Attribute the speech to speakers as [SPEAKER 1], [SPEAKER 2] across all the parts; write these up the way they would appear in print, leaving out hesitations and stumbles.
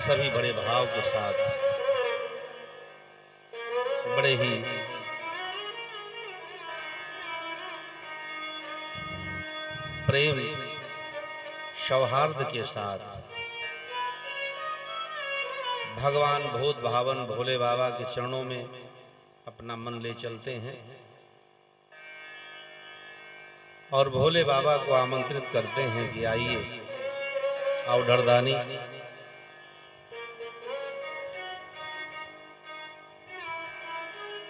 [SPEAKER 1] सभी बड़े भाव के साथ, बड़े ही प्रेम सौहार्द के साथ भगवान भूत भावन भोले बाबा के चरणों में अपना मन ले चलते हैं और भोले बाबा को आमंत्रित करते हैं कि आइए आओ ढरदानी,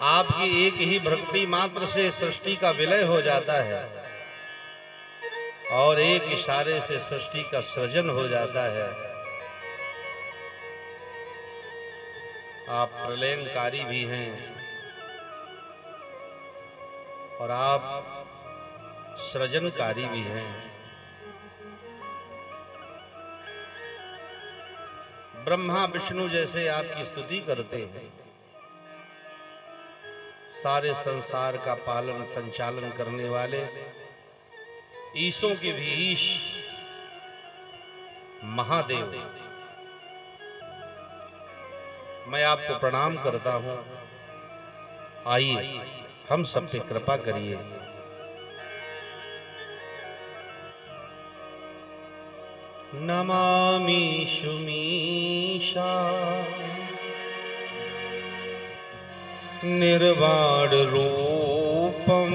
[SPEAKER 1] आपकी एक ही भक्ति मात्र से सृष्टि का विलय हो जाता है और एक इशारे से सृष्टि का सृजन हो जाता है। आप प्रलयंकारी भी हैं और आप सृजनकारी भी हैं। ब्रह्मा विष्णु जैसे आपकी स्तुति करते हैं, सारे संसार का पालन संचालन करने वाले ईशों के भी ईश महादेव, मैं आपको प्रणाम करता हूं। आइए हम सब पे कृपा करिए। नमामि शुमीशा निर्वाण रूपम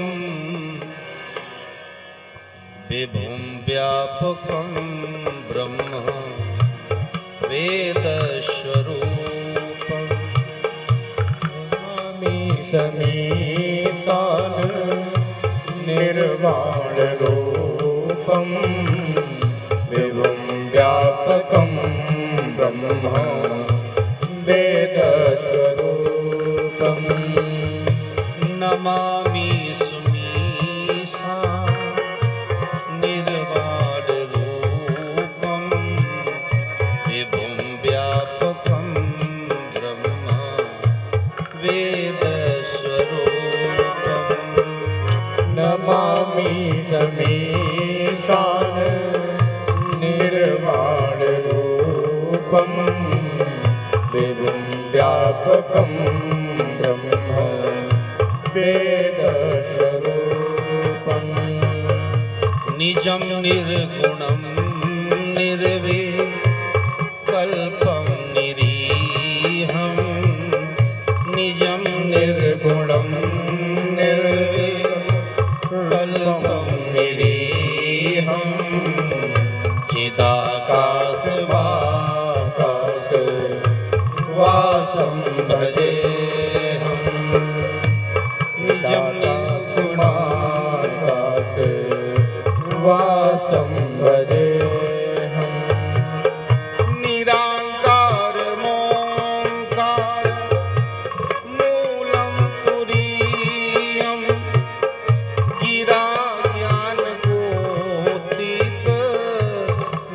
[SPEAKER 1] विभुं व्यापकं ब्रह्म वेद स्वरूपं।
[SPEAKER 2] नमामि समीशान निर्वाण रूपं विभुं व्यापकं ब्रह्म वेद स्वरूपं।
[SPEAKER 1] नमामि सुमीशा निर्वाण रूपं विभुं व्यापकं ब्रह्म वेद स्वरूपं।
[SPEAKER 2] नमामि समीशान निर्वाण रूपं विभुं व्यापकं ब्रह्म वेद स्वरूपं।
[SPEAKER 1] निजं निर्गुणं निर्विकल्पं निरीहं निजं निर्गुणं निर्विकल्पं निरीहं चिदाकाशवाकाश वासं भजेऽहं निजं
[SPEAKER 2] गुणाकाश वासं भजेऽहं।
[SPEAKER 1] निराकार मोंकार मूलं तुरीयं गिरा ज्ञान गोतीत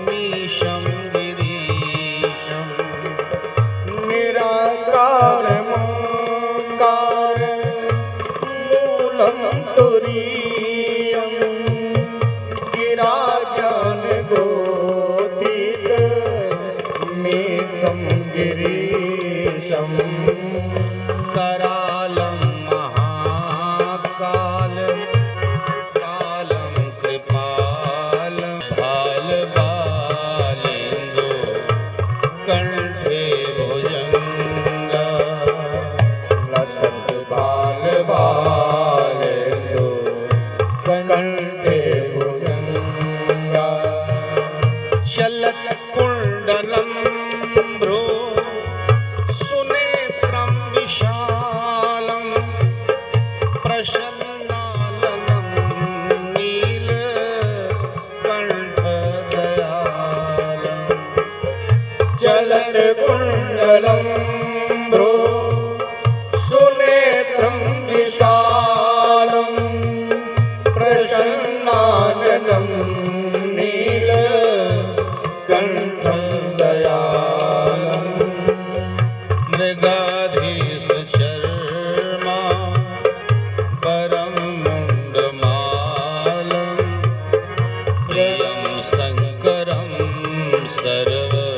[SPEAKER 1] मीशं गिरीशं।
[SPEAKER 2] निराकार मोंकार मूलं तुरीयं गिरा ज्ञान गोतीत मीशं गिरीशं।
[SPEAKER 1] करालं महाकाल कालं कृपालं बालबालेन्दु कंठे भुजंगा।
[SPEAKER 2] लसत बालबालेन्दु कंठे भुजंगा।
[SPEAKER 1] चलत कुंडलं भ्रो सुनेत्रं विशालं प्रसन्नाननं नीलकण्ठदयालं।
[SPEAKER 2] चलत कुंडलं भ्रो सुनेत्रं विशालं प्रसन्नाननं नीलकण्ठं दयालं।
[SPEAKER 1] मृगाधीश शर्मा परं मुण्डमालं प्रियं शङ्करं सर्वनाथं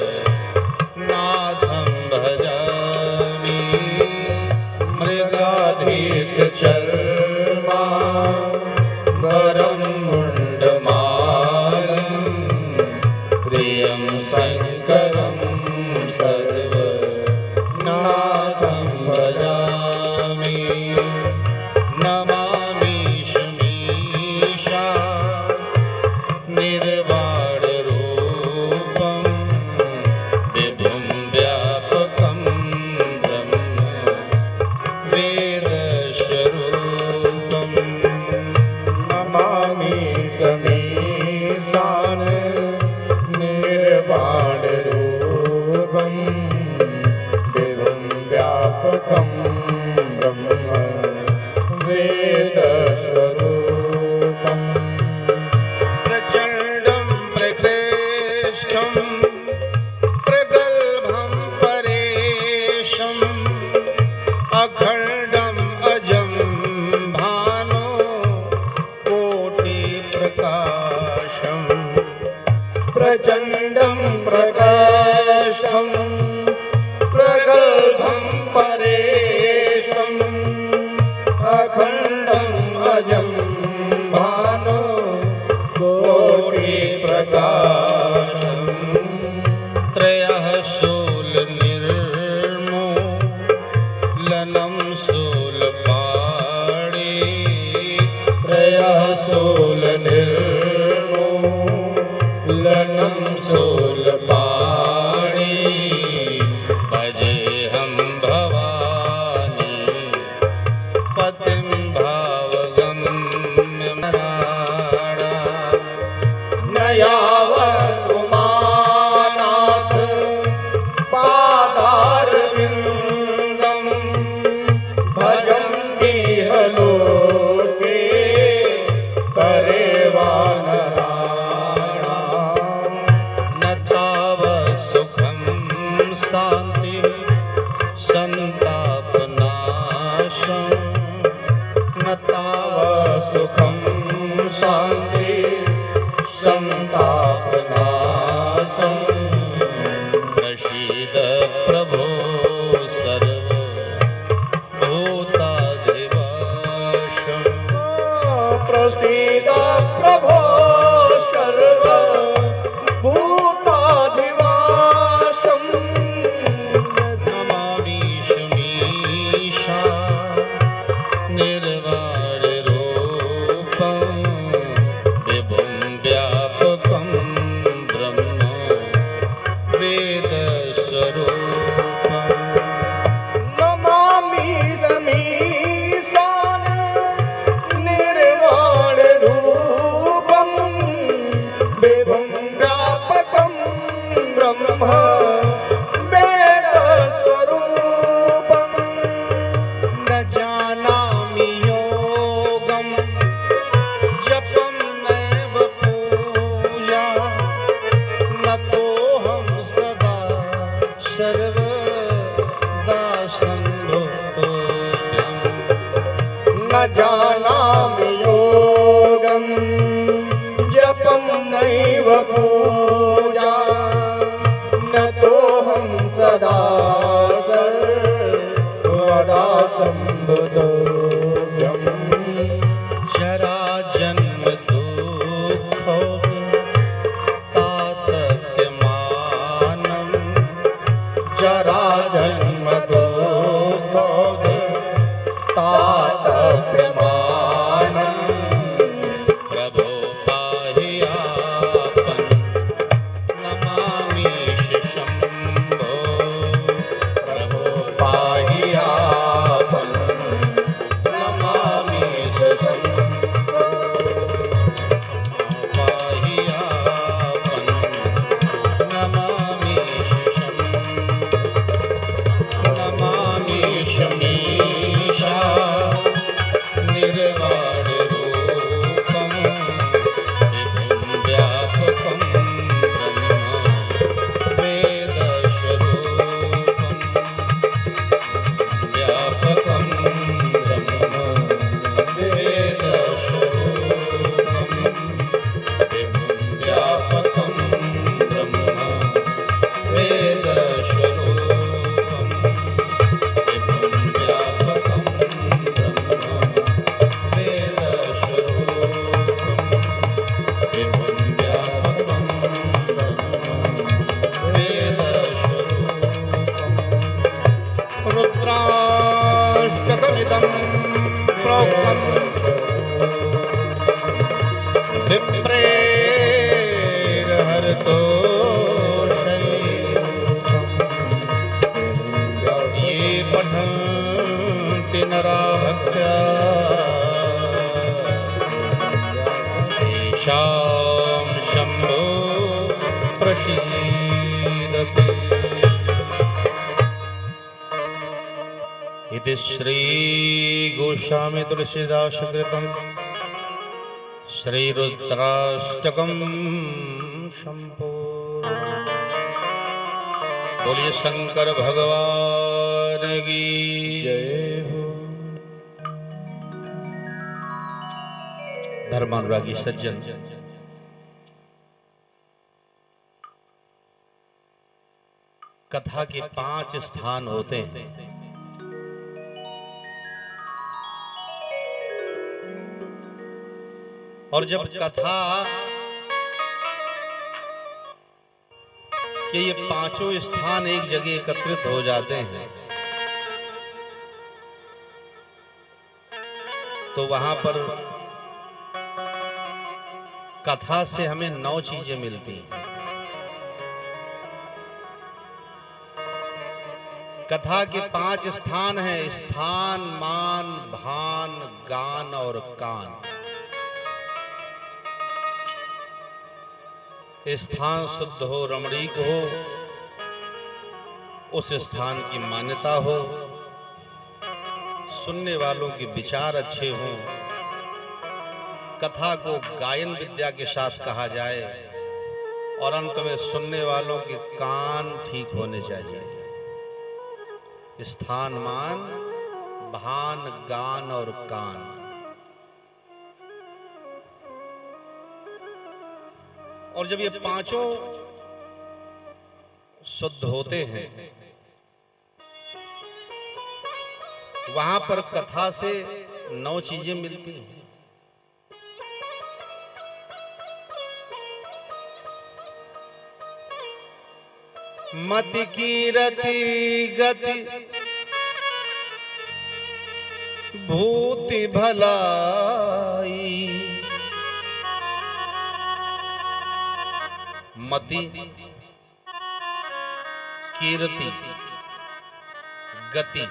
[SPEAKER 2] निर्वाण रूपं विभुं व्यापकं ब्रह्म वेदस्वरूपम्
[SPEAKER 1] प्रचण्डं प्रकृष्टं प्रगल्भं परेशम् अखण्डम् अजं भानो कोटिप्रकाशम्
[SPEAKER 2] प्रचण्डं प्रकाशं प्रगल्भं परेशम् अखण्डम् अजं भानो कोटिप्रकाशम्
[SPEAKER 1] त्रयः शूलनिर्मूलनं शूलपाणि
[SPEAKER 2] त्रयः शूलनिर्मूलनं शूलपाणि
[SPEAKER 1] भजेऽहं भवानी पतिं भावगम्यमराणा
[SPEAKER 2] न यावत् उमानाथ पादारविन्दं भजन्ति इह लोके करेवानराणा
[SPEAKER 1] न तावत् सुखं शान्ति सन्तापनाशं न तावत्
[SPEAKER 2] सुखं शान्ति सन्तापनाशं
[SPEAKER 1] प्रसीद प्रभो सर्वभूताधिवासम्
[SPEAKER 2] प्रसीद प्रभो सर्वभूताधिवासम्
[SPEAKER 1] नमामि शमीशा निर्वाणरूपं विभुं व्यापकं ब्रह्म वेदस्वरूपम्
[SPEAKER 2] नमामि समीशान निर्वाणरूपं विभुं व्यापकं ब्रह्म वेदस्वरूपम्
[SPEAKER 1] न जानामि योगं जपं नैव पूजा न तोऽहं सदा सर्वदा सम्भोक्तव्यम्
[SPEAKER 2] न जानामि योगं जपं नैव पूजा न तोऽहं सदा सर्वदा सम्बुद्धव्यम्
[SPEAKER 1] जरा जन्म दुःखो तातव्यमानं
[SPEAKER 2] जरा जन्म दुःखो तातव्यमानम्
[SPEAKER 1] प्रभो पाहि आपन् प्रसीदतु। इति श्री गोस्वामी तुलसीदास कृतं श्री रुद्राष्टकं संपूर्ण। बोलिए शंकर भगवान की
[SPEAKER 2] जय हो।
[SPEAKER 1] धर्मानुरागी सज्जन, कथा के 5 स्थान होते हैं। और जब कथा के ये 5 स्थान एक जगह एकत्रित हो जाते हैं तो वहां पर कथा से हमें 9 चीजें मिलती हैं। कथा के 5 स्थान हैं, स्थान, मान, भान, गान और कान। स्थान शुद्ध हो, रमणीक हो, उस स्थान की मान्यता हो, सुनने वालों के विचार अच्छे हों, कथा को गायन विद्या के साथ कहा जाए और अंत में सुनने वालों के कान ठीक होने चाहिए। स्थान, मान, भान, गान और कान। और जब ये 5 शुद्ध होते हैं वहां पर कथा से 9 चीजें मिलती हैं। मति की रति गति भूति भलाई। मति, कीर्ति, गति,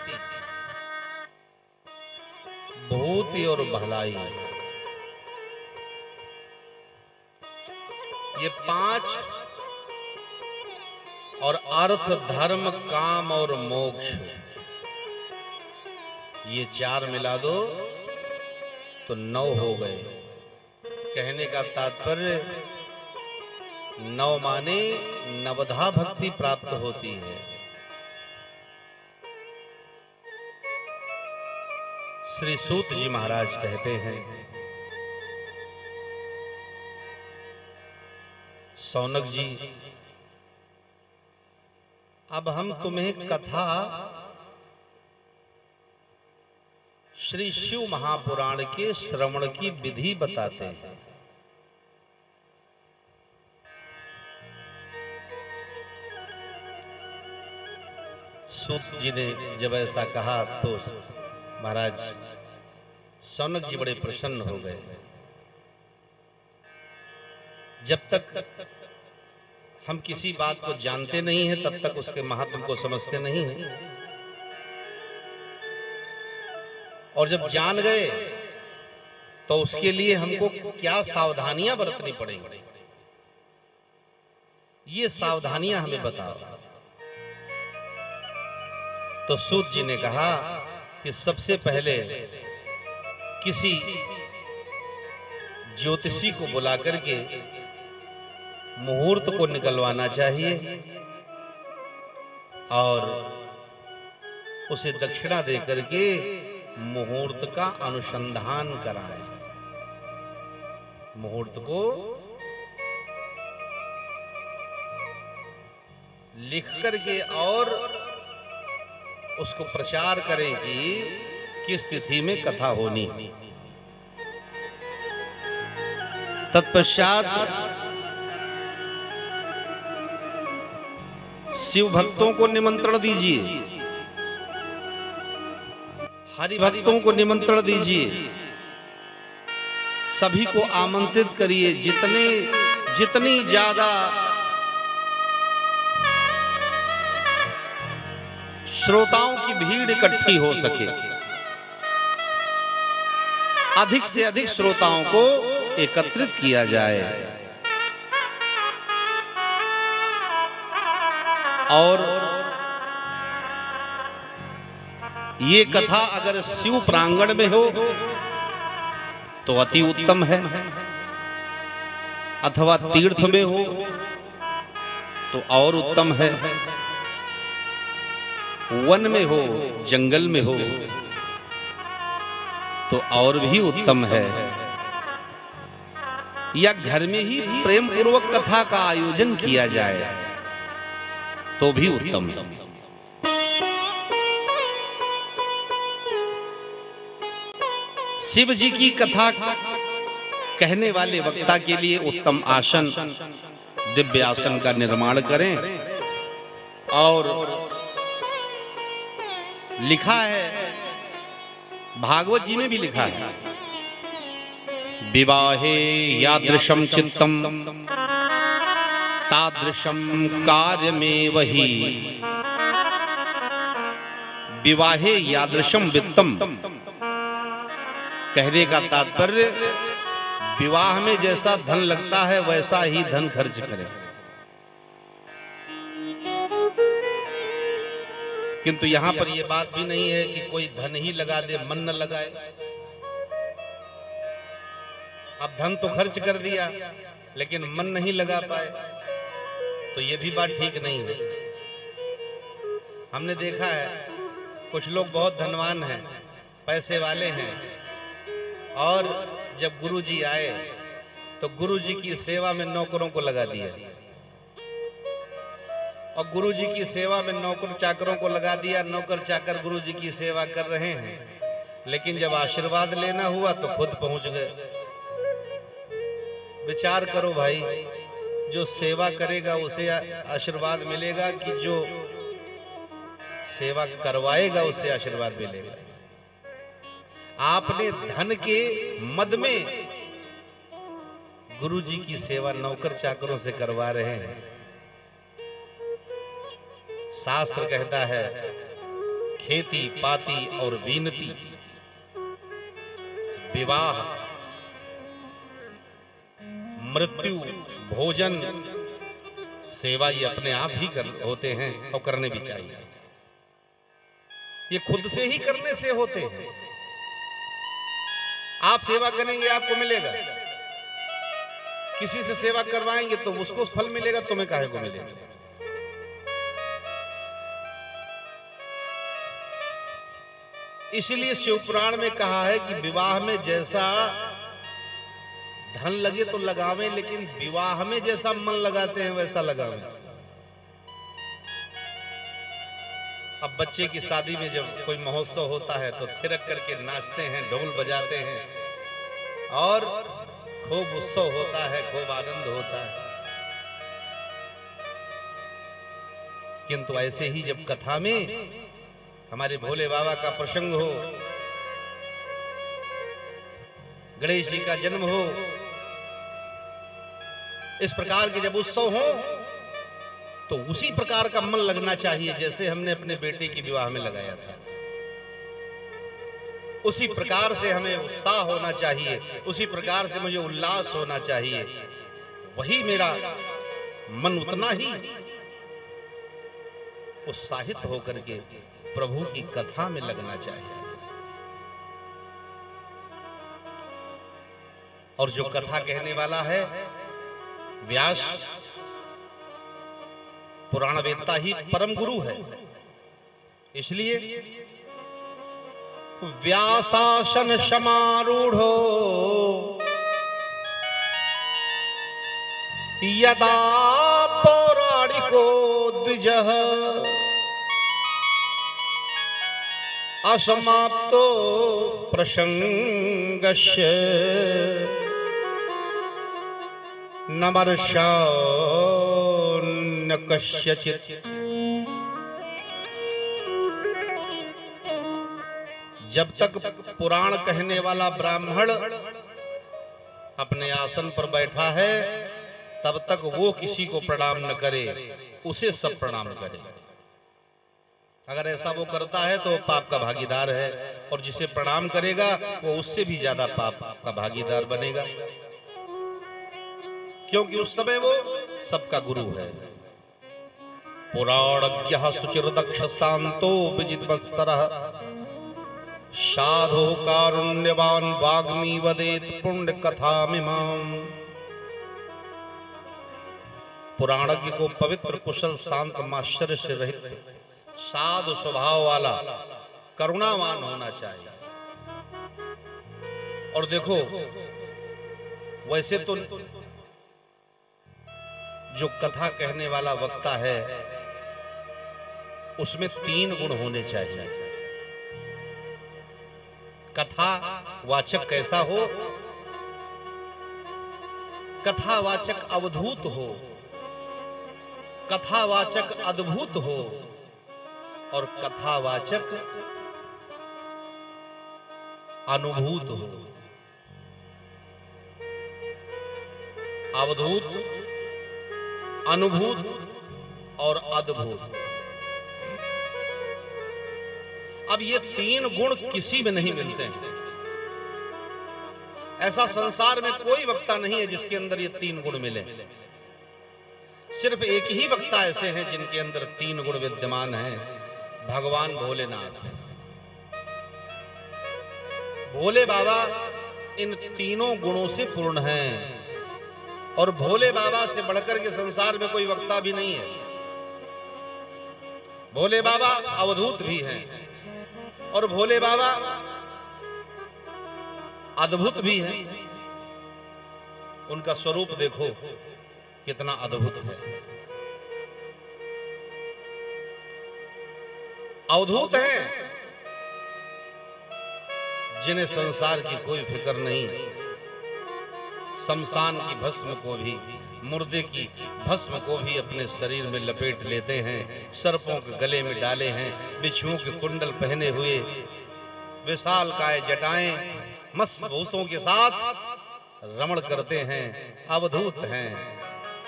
[SPEAKER 1] भूति और भलाई, ये 5 और अर्थ, धर्म, काम और मोक्ष, ये 4 मिला दो तो 9 हो गए। कहने का तात्पर्य 9 माने नवधा भक्ति प्राप्त होती है। श्री सूत जी महाराज कहते हैं, सौनक जी, अब हम तुम्हें कथा श्री शिव महापुराण के श्रवण की विधि बताते हैं। सूत जी ने जब ऐसा कहा तो महाराज सौनक जी बड़े प्रसन्न हो गए। जब तक हम किसी बात को जानते नहीं हैं तब तक उसके महत्व को समझते नहीं हैं, और जब जान गए तो उसके लिए हमको क्या सावधानियां बरतनी पड़ेंगी, ये सावधानियां हमें बताओ। तो सूत जी ने कहा कि सबसे पहले किसी ज्योतिषी को बुला करके मुहूर्त को निकलवाना चाहिए और उसे दक्षिणा दे करके मुहूर्त का अनुसंधान कराएं। मुहूर्त को लिख करके और उसको प्रचार करें कि किस तिथि में कथा होनी। तत्पश्चात शिव भक्तों को निमंत्रण दीजिए, हरि भक्तों को निमंत्रण दीजिए, सभी को आमंत्रित करिए। जितनी ज्यादा श्रोताओं की भीड़ इकट्ठी हो सके, अधिक से अधिक श्रोताओं को एकत्रित किया जाए। और ये कथा अगर शिव प्रांगण में हो तो अति उत्तम है, अथवा तीर्थ में हो तो और उत्तम है, वन में हो, जंगल में हो तो और भी उत्तम है, या घर में ही प्रेम पूर्वक कथा का आयोजन किया जाए तो भी उत्तम है। शिव जी की कथा कहने वाले वक्ता के लिए उत्तम आसन, दिव्य आसन का निर्माण करें। और लिखा है, भागवत जी में भी लिखा है, विवाहे यादृशम चित्तम तादृशम कार्यमेव हि, विवाहे यादृशम वित्तम। कहने का तात्पर्य, विवाह में जैसा धन लगता है वैसा ही धन खर्च करें। किंतु यहां पर यह बात भी नहीं है कि कोई धन ही लगा दे, मन न लगाए। अब धन तो खर्च कर दिया लेकिन मन नहीं लगा पाए तो यह भी बात ठीक नहीं है। हमने देखा है कुछ लोग बहुत धनवान हैं, पैसे वाले हैं, और जब गुरुजी आए तो गुरुजी की सेवा में नौकरों को लगा दिया, और गुरुजी की सेवा में नौकर चाकरों को लगा दिया। नौकर चाकर गुरुजी की सेवा कर रहे हैं, लेकिन जब आशीर्वाद लेना हुआ तो खुद पहुंच गए। विचार करो भाई, जो सेवा करेगा उसे आशीर्वाद मिलेगा कि जो सेवा करवाएगा उसे आशीर्वाद मिलेगा। आपने धन के मद में गुरुजी की सेवा नौकर चाकरों से करवा रहे हैं। शास्त्र कहता है, खेती पाती और बीनती, विवाह, मृत्यु, भोजन, सेवा ये अपने आप ही होते हैं और करने भी चाहिए। ये खुद से ही करने से होते हैं। आप सेवा करेंगे आपको मिलेगा, किसी से सेवा करवाएंगे तो उसको फल मिलेगा, तुम्हें काहे को मिलेगा। इसलिए शिवपुराण में कहा है कि विवाह में जैसा धन लगे तो लगावें, लेकिन विवाह में जैसा मन लगाते हैं वैसा लगावें। अब बच्चे की शादी में जब कोई महोत्सव होता है तो थिरक करके नाचते हैं, ढोल बजाते हैं और खूब उत्सव होता है, खूब आनंद होता है। किंतु ऐसे ही जब कथा में हमारे भोले बाबा का प्रसंग हो, गणेश जी का जन्म हो, इस प्रकार के जब उत्सव हो तो उसी प्रकार का मन लगना चाहिए जैसे हमने अपने बेटे की विवाह में लगाया था। उसी प्रकार से हमें उत्साह होना चाहिए, उसी प्रकार से मुझे उल्लास होना चाहिए। वही मेरा मन उतना ही उत्साहित होकर के प्रभु की कथा में लगना चाहिए। और जो कथा कहने वाला है व्यास, पुराण वेत्ता ही परम गुरु है। इसलिए व्यासासन समारूढ़ो यदा पौराणिको द्विजः असमाप्तो प्रसंगस्य नमर्षा न कस्यचित्। जब तक पुराण कहने वाला ब्राह्मण अपने आसन पर बैठा है तब तक वो किसी को प्रणाम न करे, उसे सब प्रणाम करे। अगर ऐसा वो करता है तो पाप का भागीदार है, और जिसे प्रणाम करेगा वो उससे भी ज्यादा पाप का भागीदार बनेगा, क्योंकि उस समय वो सबका गुरु है। पुराणज्ञः शुचिर्दक्ष शांतो विजितवत्सरः साधु कारुण्यवान वाग्मी वदेत पुण्य कथामिमाम्। पुराणज्ञ को पवित्र कुशल शांत माश्चर्य से रहित साधु स्वभाव वाला करुणावान होना चाहिए। और देखो वैसे तो जो कथा कहने वाला वक्ता है उसमें 3 गुण होने चाहिए। कथा वाचक कैसा हो? कथावाचक अवधूत हो, कथावाचक अद्भुत हो और कथावाचक अनुभूत हो। अवधूत, अनुभूत और अद्भुत। अब ये 3 गुण किसी में नहीं मिलते हैं। ऐसा संसार में कोई वक्ता नहीं है जिसके अंदर ये 3 गुण मिले। सिर्फ एक ही वक्ता ऐसे हैं जिनके अंदर 3 गुण विद्यमान हैं, भगवान भोलेनाथ। भोले बाबा इन 3 गुणों से पूर्ण हैं और भोले बाबा से बढ़कर के संसार में कोई वक्ता भी नहीं है। भोले बाबा अवधूत भी हैं और भोले बाबा अद्भुत भी हैं। उनका स्वरूप देखो कितना अद्भुत है। अवधूत हैं जिन्हें संसार की कोई फिक्र नहीं, शमशान की भस्म को भी, मुर्दे की भस्म को भी अपने शरीर में लपेट लेते हैं, सर्पों के गले में डाले हैं, बिच्छुओं के कुंडल पहने हुए, विशाल काय जटाएं मस्त भूतों के साथ रमण करते हैं। अवधूत हैं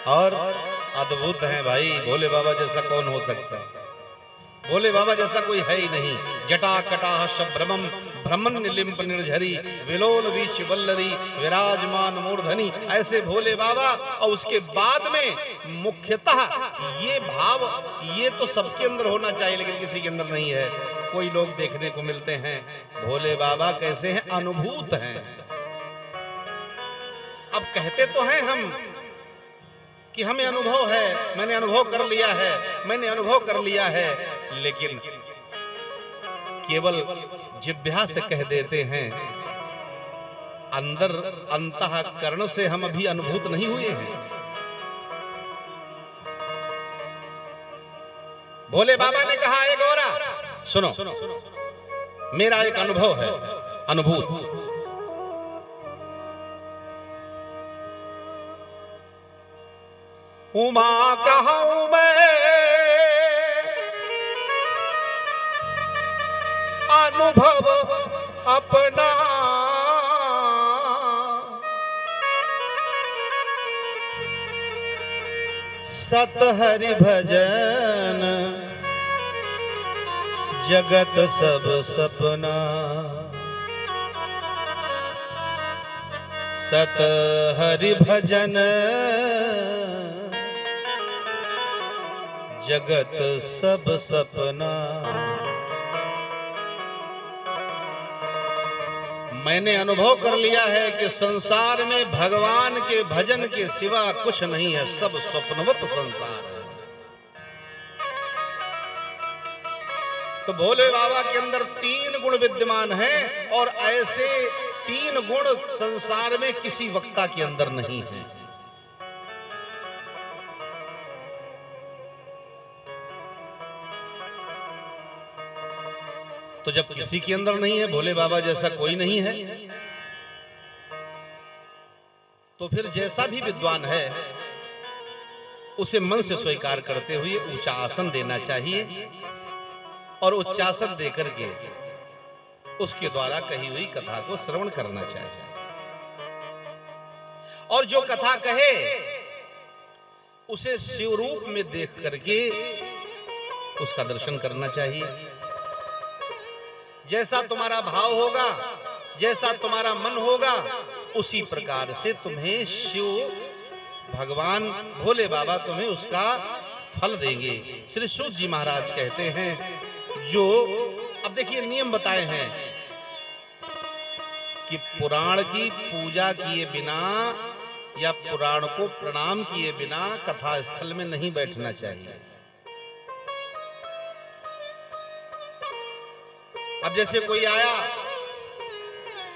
[SPEAKER 1] और अद्भुत हैं। भाई भोले बाबा जैसा कौन हो सकता है? भोले बाबा जैसा कोई है ही नहीं। जटा कटाह शब्रमम भ्रमण निलिम्प निर्झरी विलोल बीच वल्लरी विराजमान मूर्धनी। ऐसे भोले बाबा। और उसके बाद में मुख्यतः ये भाव, ये तो सबके अंदर होना चाहिए लेकिन किसी के अंदर नहीं है। कोई लोग देखने को मिलते हैं। भोले बाबा कैसे हैं? अनुभूत हैं। अब कहते तो हैं हम कि हमें अनुभव है, मैंने अनुभव कर लिया है, मैंने अनुभव कर लिया है, लेकिन केवल जिह्वा से कह देते हैं, अंदर अंतःकरण से हम अभी अनुभूत नहीं हुए हैं। भोले बाबा ने कहा, एक गौरा सुनो, मेरा एक अनुभव है, अनुभूत। उमा कहूं मैं अनुभव अपना, सत हरि भजन जगत सब सपना। सत हरि भजन जगत सब सपना। मैंने अनुभव कर लिया है कि संसार में भगवान के भजन के सिवा कुछ नहीं है, सब स्वप्नवत संसार है। तो भोले बाबा के अंदर 3 गुण विद्यमान हैं और ऐसे 3 गुण संसार में किसी वक्ता के अंदर नहीं है। तो जब किसी के अंदर नहीं है, भोले बाबा जैसा कोई नहीं है, तो फिर जैसा भी विद्वान है उसे मन से स्वीकार करते हुए ऊंचा आसन देना चाहिए और उच्चासन देकर के उसके द्वारा कही हुई कथा को श्रवण करना चाहिए। और जो कथा कहे उसे शिव रूप में देख करके उसका दर्शन करना चाहिए। जैसा तुम्हारा भाव होगा, जैसा तुम्हारा मन होगा, उसी प्रकार से तुम्हें शिव भगवान भोले बाबा तुम्हें उसका फल देंगे। श्री सूत जी महाराज कहते हैं, जो अब देखिए नियम बताए हैं कि पुराण की पूजा किए बिना या पुराण को प्रणाम किए बिना कथा स्थल में नहीं बैठना चाहिए। अब जैसे कोई आया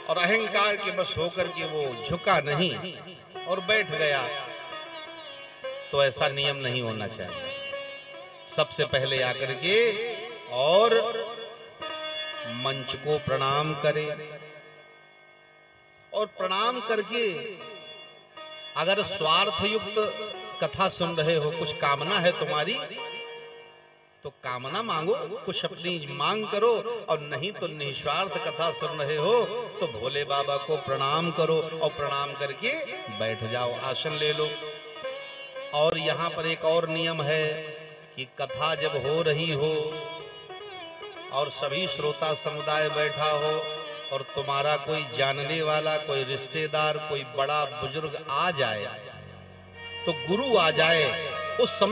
[SPEAKER 1] और अहंकार के बस होकर के वो झुका नहीं और बैठ गया, तो ऐसा नियम नहीं होना चाहिए। सबसे पहले आकर के और मंच को प्रणाम करें, और प्रणाम करके अगर स्वार्थ युक्त कथा सुन रहे हो, कुछ कामना है तुम्हारी, तो कामना मांगो, कुछ अपनी मांग करो, और नहीं तो निस्वार्थ कथा सुन रहे हो तो भोले बाबा को प्रणाम करो और प्रणाम करके बैठ जाओ, आसन ले लो। और यहाँ पर एक और नियम है कि कथा जब हो रही हो और सभी श्रोता समुदाय बैठा हो और तुम्हारा कोई जानने वाला, कोई रिश्तेदार, कोई बड़ा बुजुर्ग आ जाए, तो गुरु आ जाए, उस समय